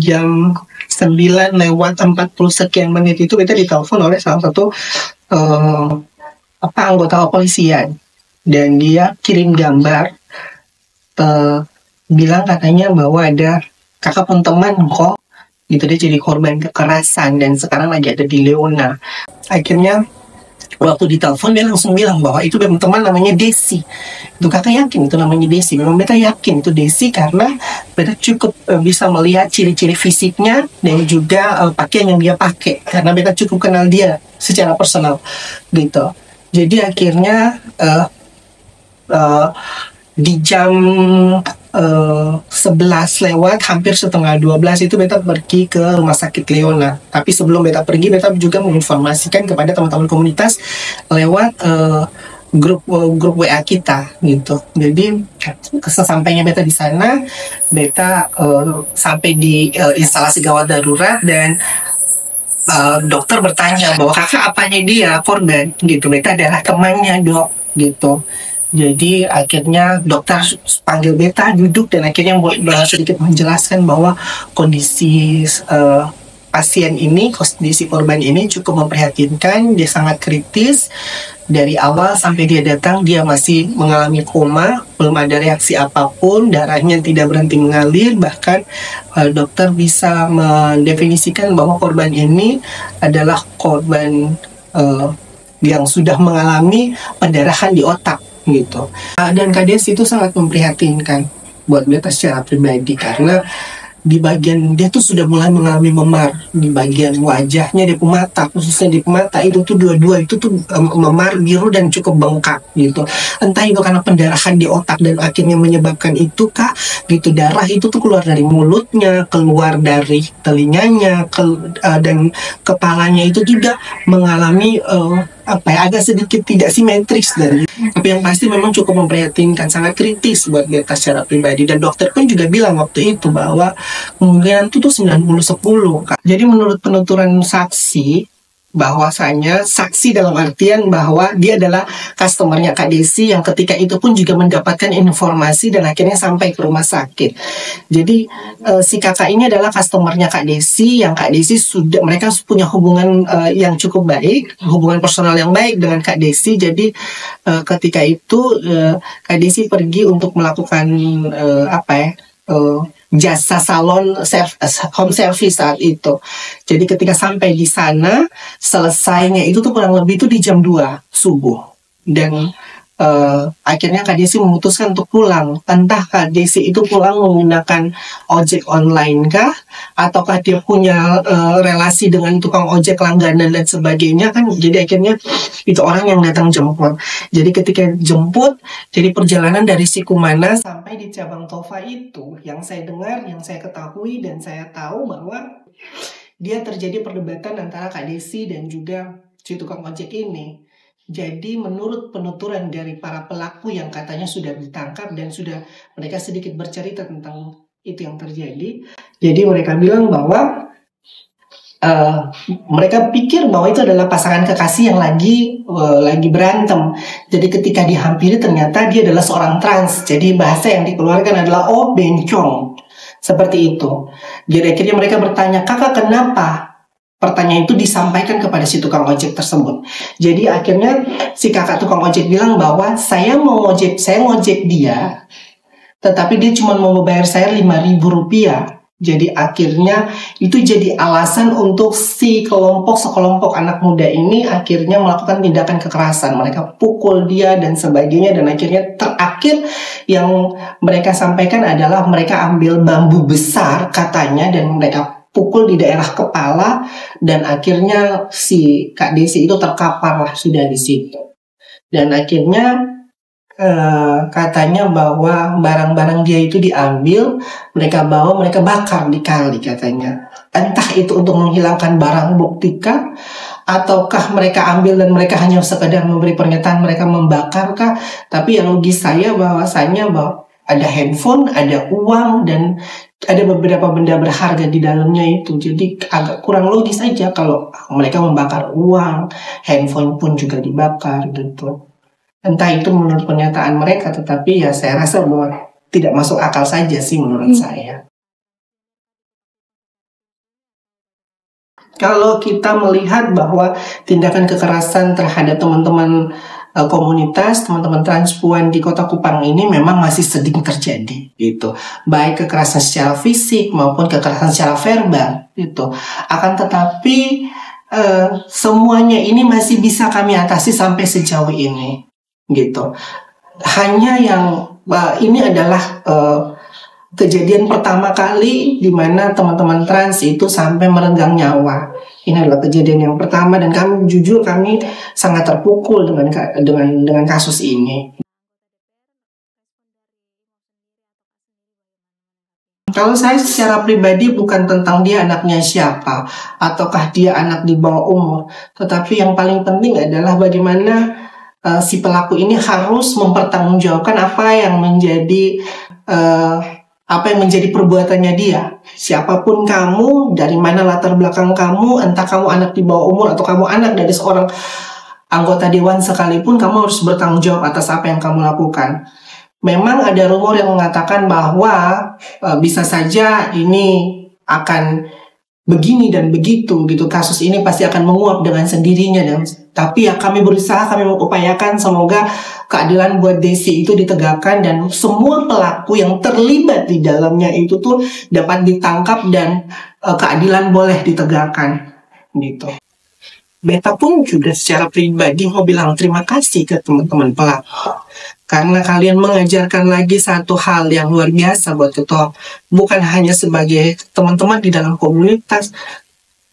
jam 9:40 itu kita ditelepon oleh salah satu anggota kepolisian, dan dia kirim gambar, bilang katanya bahwa ada kakak teman kok gitu, dia jadi korban kekerasan dan sekarang lagi ada di Leona. Akhirnya waktu ditelepon dia langsung bilang bahwa itu memang teman namanya Desi. Itu kakak yakin itu namanya Desi. Memang beta yakin itu Desi karena beta cukup bisa melihat ciri-ciri fisiknya dan juga pakaian yang dia pakai, karena beta cukup kenal dia secara personal gitu. Jadi akhirnya di jam 11 lewat, hampir setengah 12 itu beta pergi ke rumah sakit Leona. Tapi sebelum beta pergi, beta juga menginformasikan kepada teman-teman komunitas lewat grup WA kita gitu. Jadi sesampainya beta di sana, beta sampai di instalasi gawat darurat, dan dokter bertanya bahwa kakak apanya dia korban gitu. Beta adalah temannya dok gitu. Jadi akhirnya dokter panggil beta duduk dan akhirnya sedikit menjelaskan bahwa kondisi pasien ini, kondisi korban ini cukup memprihatinkan. Dia sangat kritis. Dari awal sampai dia datang, dia masih mengalami koma, belum ada reaksi apapun, darahnya tidak berhenti mengalir. Bahkan dokter bisa mendefinisikan bahwa korban ini adalah korban yang sudah mengalami pendarahan di otak gitu. Dan kades itu sangat memprihatinkan buat beta secara pribadi, karena di bagian dia tuh sudah mulai mengalami memar di bagian wajahnya, di mata, khususnya di mata itu tuh dua-dua itu tuh memar biru dan cukup bengkak gitu. Entah itu karena pendarahan di otak dan akhirnya menyebabkan itu kah gitu. Darah itu tuh keluar dari mulutnya, keluar dari telinganya, dan kepalanya itu juga mengalami agak sedikit tidak simetris dari. Tapi yang pasti memang cukup memprihatinkan, sangat kritis buat beta secara pribadi. Dan dokter pun juga bilang waktu itu bahwa kemungkinan itu tuh 90-10. Jadi menurut penuturan saksi, bahwasanya saksi dalam artian bahwa dia adalah customernya Kak Desi yang ketika itu pun juga mendapatkan informasi dan akhirnya sampai ke rumah sakit. Jadi si kakak ini adalah customernya Kak Desi, yang Kak Desi sudah, mereka punya hubungan yang cukup baik, hubungan personal yang baik dengan Kak Desi. Jadi ketika itu Kak Desi pergi untuk melakukan jasa salon home service saat itu. Jadi ketika sampai di sana, selesainya itu tuh kurang lebih itu di jam 2 subuh. Dan akhirnya Kak Desi memutuskan untuk pulang. Entah Kak Desi itu pulang menggunakan ojek online kah, ataukah dia punya relasi dengan tukang ojek langganan dan sebagainya kan. Jadi akhirnya itu orang yang datang jemput. Jadi ketika jemput, jadi perjalanan dari Sikumana sampai di cabang Tova itu, yang saya dengar, yang saya ketahui dan saya tahu bahwa dia terjadi perdebatan antara Kak Desi dan juga si tukang ojek ini. Jadi menurut penuturan dari para pelaku yang katanya sudah ditangkap dan sudah mereka sedikit bercerita tentang itu yang terjadi. Jadi mereka bilang bahwa mereka pikir bahwa itu adalah pasangan kekasih yang lagi berantem. Jadi ketika dihampiri ternyata dia adalah seorang trans. Jadi bahasa yang dikeluarkan adalah oh bencong. Seperti itu. Jadi akhirnya mereka bertanya, kakak kenapa? Pertanyaan itu disampaikan kepada si tukang ojek tersebut. Jadi akhirnya si kakak tukang ojek bilang bahwa saya ngojek dia, tetapi dia cuma mau bayar saya 5.000 rupiah. Jadi akhirnya itu jadi alasan untuk si sekelompok anak muda ini akhirnya melakukan tindakan kekerasan. Mereka pukul dia dan sebagainya, dan akhirnya terakhir yang mereka sampaikan adalah mereka ambil bambu besar katanya dan mereka pukul di daerah kepala, dan akhirnya si Kak Desi itu terkapar lah sudah di situ. Dan akhirnya katanya bahwa barang-barang dia itu diambil, mereka bawa, mereka bakar di kali katanya. Entah itu untuk menghilangkan barang bukti kah, ataukah mereka ambil dan mereka hanya sekedar memberi pernyataan mereka membakar kah. Tapi yang logis saya bahwasanya bahwa ada handphone, ada uang, dan ada beberapa benda berharga di dalamnya itu. Jadi agak kurang logis aja kalau mereka membakar uang, handphone pun juga dibakar gitu. Entah itu menurut pernyataan mereka, tetapi ya saya rasa bahwa tidak masuk akal saja sih menurut saya. Kalau kita melihat bahwa tindakan kekerasan terhadap teman-teman komunitas, teman-teman transpuan di Kota Kupang ini memang masih sering terjadi gitu. Baik kekerasan secara fisik maupun kekerasan secara verbal gitu. Akan tetapi semuanya ini masih bisa kami atasi sampai sejauh ini gitu. Hanya yang ini adalah kejadian pertama kali di mana teman-teman trans itu sampai merenggang nyawa. Ini adalah kejadian yang pertama dan kami jujur kami sangat terpukul dengan kasus ini. Kalau saya secara pribadi bukan tentang dia anaknya siapa, ataukah dia anak di bawah umur, tetapi yang paling penting adalah bagaimana si pelaku ini harus mempertanggungjawabkan apa yang menjadi perbuatannya dia. Siapapun kamu, dari mana latar belakang kamu, entah kamu anak di bawah umur atau kamu anak dari seorang anggota dewan sekalipun, kamu harus bertanggung jawab atas apa yang kamu lakukan. Memang ada rumor yang mengatakan bahwa bisa saja ini akan begini dan begitu gitu, kasus ini pasti akan menguap dengan sendirinya, tapi ya kami berusaha, kami mengupayakan semoga keadilan buat Desi itu ditegakkan dan semua pelaku yang terlibat di dalamnya itu tuh dapat ditangkap dan keadilan boleh ditegakkan gitu. Beta pun juga secara pribadi mau bilang terima kasih ke teman-teman pelaku karena kalian mengajarkan lagi satu hal yang luar biasa buat kita, bukan hanya sebagai teman-teman di dalam komunitas,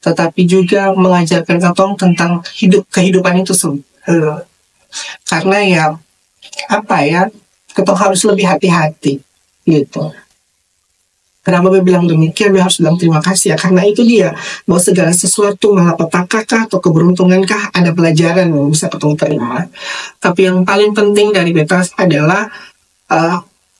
tetapi juga mengajarkan kita tentang kehidupan itu karena ya kita harus lebih hati-hati gitu. Kenapa dia bilang demikian? Dia harus bilang terima kasih ya, karena itu dia bahwa segala sesuatu malapetaka atau keberuntungankah ada pelajaran yang bisa kita terima. Tapi yang paling penting dari beta adalah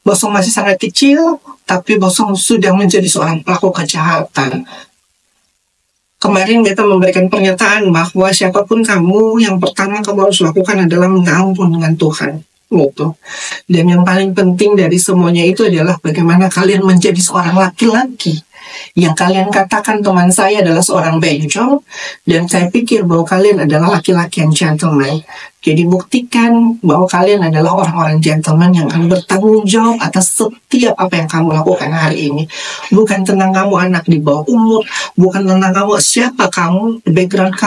Bosong masih sangat kecil, tapi Bosong sudah menjadi seorang pelaku kejahatan. Kemarin beta memberikan pernyataan bahwa siapapun kamu, yang pertama kamu harus lakukan adalah minta ampun dengan Tuhan. Gitu. Dan yang paling penting dari semuanya itu adalah bagaimana kalian menjadi seorang laki-laki. Yang kalian katakan teman saya adalah seorang bencong, dan saya pikir bahwa kalian adalah laki-laki yang gentleman. Jadi buktikan bahwa kalian adalah orang-orang gentleman yang akan bertanggung jawab atas setiap apa yang kamu lakukan hari ini. Bukan tentang kamu anak di bawah umur, bukan tentang kamu siapa kamu, background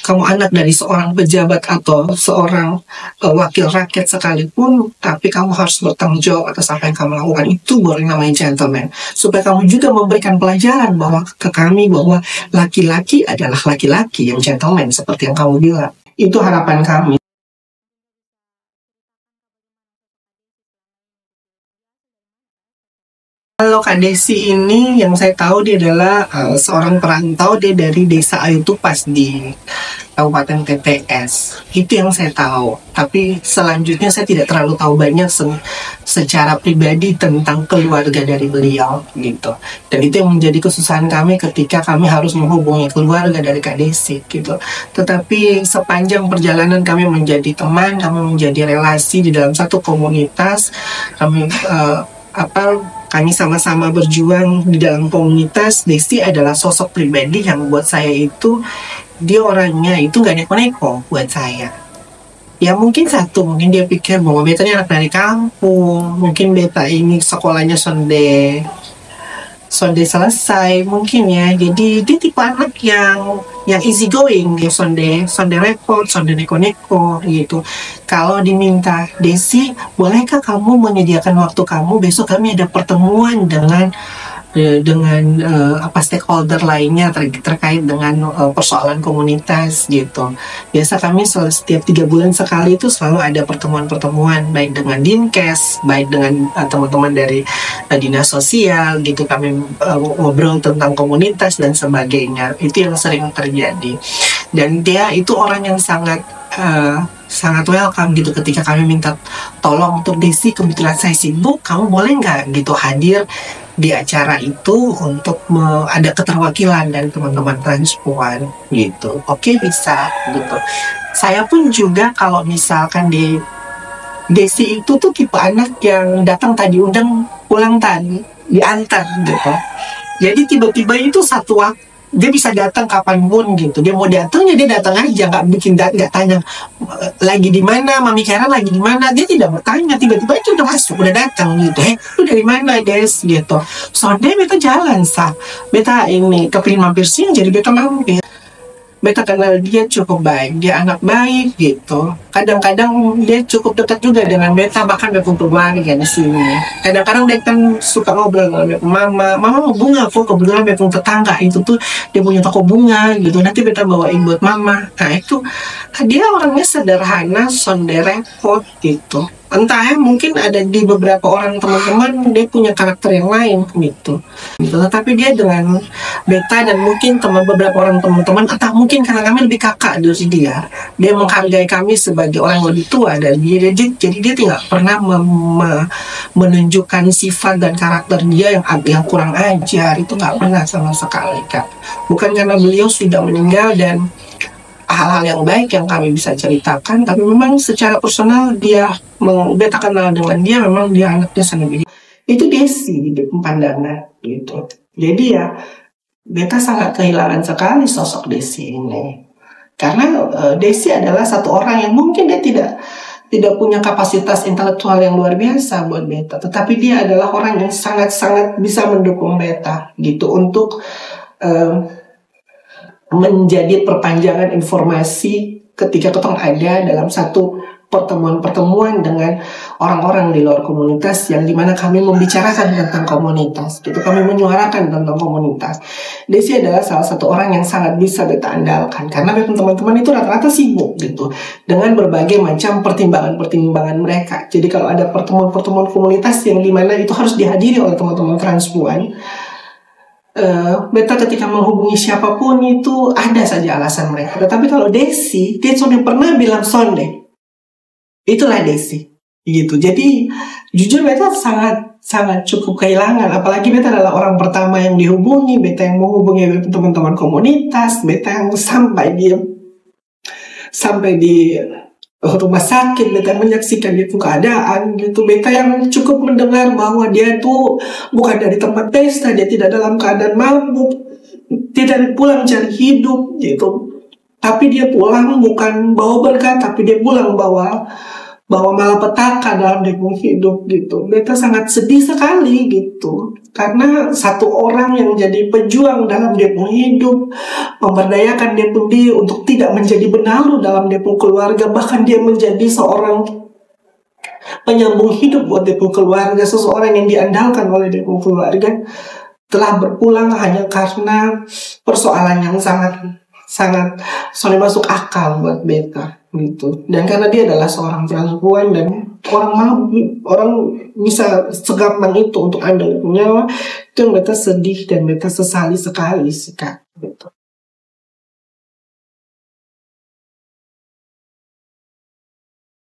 kamu anak dari seorang pejabat atau seorang wakil rakyat sekalipun, tapi kamu harus bertanggung jawab atas apa yang kamu lakukan. Itu baru namanya gentleman. Supaya kamu juga memberikan pelajaran bahwa ke kami bahwa laki-laki adalah laki-laki yang gentleman seperti yang kamu bilang. Itu harapan kami. Kalau Kak Desi ini yang saya tahu dia adalah seorang perantau, dia dari desa Ayu Tupas di Kabupaten TTS. Itu yang saya tahu. Tapi selanjutnya saya tidak terlalu tahu banyak secara pribadi tentang keluarga dari beliau gitu. Dan itu yang menjadi kesusahan kami ketika kami harus menghubungi keluarga dari Kak Desi gitu. Tetapi sepanjang perjalanan kami menjadi teman, kami menjadi relasi di dalam satu komunitas, kami sama-sama berjuang di dalam komunitas. Desi adalah sosok pribadi yang buat saya itu, dia orangnya itu gak neko-neko buat saya. Ya mungkin mungkin dia pikir bahwa beta ini anak dari kampung, mungkin beta ini sekolahnya sonde selesai mungkin ya. Jadi dia tipe anak yang easy going, dia sonde repot, sonde neko-neko gitu. Kalau diminta, Desi, bolehkah kamu menyediakan waktu kamu, besok kami ada pertemuan dengan stakeholder lainnya terkait dengan persoalan komunitas gitu. Biasa kami setiap 3 bulan sekali itu selalu ada pertemuan-pertemuan, baik dengan Dinkes, baik dengan teman-teman dari dinas sosial gitu. Kami ngobrol tentang komunitas dan sebagainya. Itu yang sering terjadi. Dan dia itu orang yang sangat welcome gitu. Ketika kami minta tolong untuk Desi, kebetulan saya sibuk, kamu boleh nggak gitu hadir di acara itu untuk ada keterwakilan dari teman-teman transpuan gitu. Oke, bisa gitu. Saya pun juga kalau misalkan di Desi itu tuh tipe anak yang datang tadi undang pulang tadi diantar gitu. Jadi tiba-tiba itu satu waktu dia bisa datang kapanpun gitu. Dia mau datang ya dia datang aja, nggak bikin nggak tanya lagi di mana, Mami Karen lagi di mana. Dia tidak bertanya, tiba-tiba itu udah masuk, udah datang gitu. Lu dari mana Des gitu. Soalnya beta jalan sah, beta ini kepingin mampir sini jadi beta mampir. Beta kenal dia cukup baik, dia anak baik gitu. Kadang-kadang dia cukup dekat juga dengan beta, bahkan beta keluarga di sini. Kadang-kadang dia kan suka ngobrol dengan mama mau bunga kok, kebetulan beta tetangga itu tuh dia punya toko bunga gitu. Nanti beta bawain buat mama. Nah itu dia orangnya sederhana, sonde repot gitu. Entah ya, mungkin ada di beberapa orang teman-teman dia punya karakter yang lain gitu. Tetapi dia dengan beta dan mungkin beberapa orang teman-teman, atau mungkin karena kami lebih kakak dari dia menghargai kami sebagai orang yang lebih tua dari dia. Jadi dia tidak pernah menunjukkan sifat dan karakter dia yang kurang ajar. Itu nggak pernah sama sekali, Kak. Bukan karena beliau sudah meninggal dan hal-hal yang baik yang kami bisa ceritakan, tapi memang secara personal beta kenal dengan dia, memang dia anaknya sangat baik. Itu Desi di pandangan gitu. Jadi ya beta sangat kehilangan sekali sosok Desi ini, karena Desi adalah satu orang yang mungkin dia tidak punya kapasitas intelektual yang luar biasa buat beta, tetapi dia adalah orang yang sangat-sangat bisa mendukung beta gitu untuk menjadi perpanjangan informasi ketika kita ada dalam satu pertemuan-pertemuan dengan orang-orang di luar komunitas, yang dimana kami membicarakan tentang komunitas gitu, kami menyuarakan tentang komunitas. Desi adalah salah satu orang yang sangat bisa beta andalkan, karena teman-teman itu rata-rata sibuk gitu dengan berbagai macam pertimbangan-pertimbangan mereka. Jadi kalau ada pertemuan-pertemuan komunitas yang dimana itu harus dihadiri oleh teman-teman transpuan, beta ketika menghubungi siapapun itu ada saja alasan mereka. Tetapi kalau Desi, dia sudah pernah bilang sonde. Itulah Desi gitu. Jadi jujur beta sangat cukup kehilangan. Apalagi beta adalah orang pertama yang dihubungi, beta yang menghubungi teman-teman komunitas, beta yang sampai di rumah sakit, beta menyaksikan dia tuh keadaan gitu. Beta yang cukup mendengar bahwa dia tuh bukan dari tempat pesta, dia tidak dalam keadaan mabuk, tidak pulang cari hidup gitu, tapi dia pulang bukan bawa berkat, tapi dia pulang bawa malapetaka dalam dia hidup gitu. Beta sangat sedih sekali gitu, karena satu orang yang jadi pejuang dalam dia hidup, memberdayakan dia diri untuk tidak menjadi benalu dalam dia keluarga, bahkan dia menjadi seorang penyambung hidup buat dia keluarga, seseorang yang diandalkan oleh dia keluarga, telah berpulang hanya karena persoalan yang sangat soalnya masuk akal buat beta gitu. Dan karena dia adalah seorang transpuan dan orang bisa segampang itu untuk ambil nyawa, itu yang beta sedih dan beta sesali sekali sih, Kak gitu.